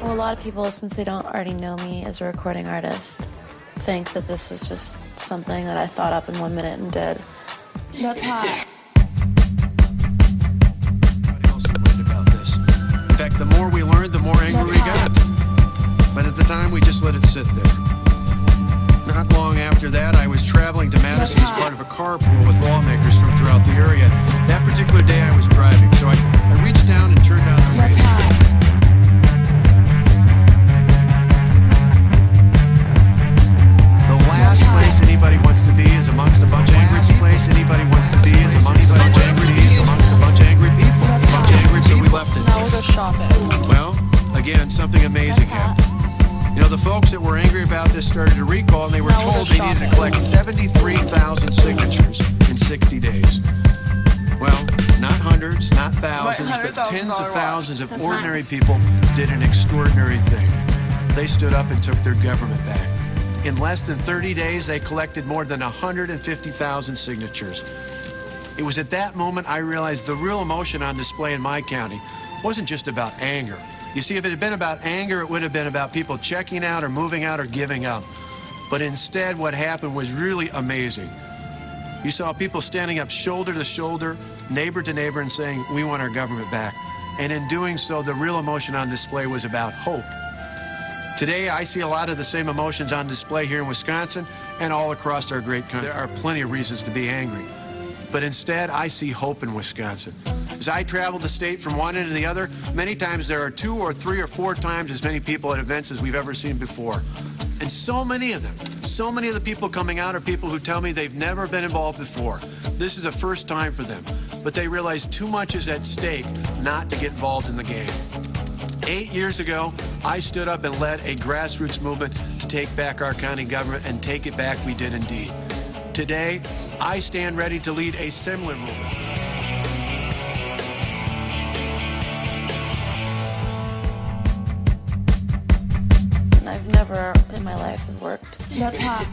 Well, a lot of people, since they don't already know me as a recording artist, think that this was just something that I thought up in 1 minute and did. That's hot. Nobody else learned about this. In fact, the more we learned, the more angry we got. But at the time, we just let it sit there. Not long after that, I was traveling to Madison as part of a carpool with lawmakers from throughout the area. That particular day, I was driving, so I reached down and turned on the radio. The last place anybody wants to be is amongst a bunch of angry people. Amongst a bunch of angry people. A bunch of angry, so we left it. Now we'll go shopping. Well, again, something amazing happened. You know, the folks that were angry about this started to recall, and they were told they needed to collect 73,000 signatures in 60 days. Well, not hundreds, not thousands, but tens of thousands of ordinary people did an extraordinary thing. They stood up and took their government back. In less than 30 days, they collected more than 150,000 signatures. It was at that moment I realized the real emotion on display in my county wasn't just about anger. You see, if it had been about anger, it would have been about people checking out or moving out or giving up. But instead, what happened was really amazing. You saw people standing up shoulder to shoulder, neighbor to neighbor, and saying, "We want our government back." And in doing so, the real emotion on display was about hope. Today, I see a lot of the same emotions on display here in Wisconsin and all across our great country. There are plenty of reasons to be angry. But instead, I see hope in Wisconsin. As I travel the state from one end to the other, many times there are 2 or 3 or 4 times as many people at events as we've ever seen before. And so many of them, so many of the people coming out are people who tell me they've never been involved before. This is a first time for them, but they realize too much is at stake not to get involved in the game. 8 years ago, I stood up and led a grassroots movement to take back our county government, and take it back we did indeed. Today, I stand ready to lead a similar movement. And I've never in my life worked. That's hot.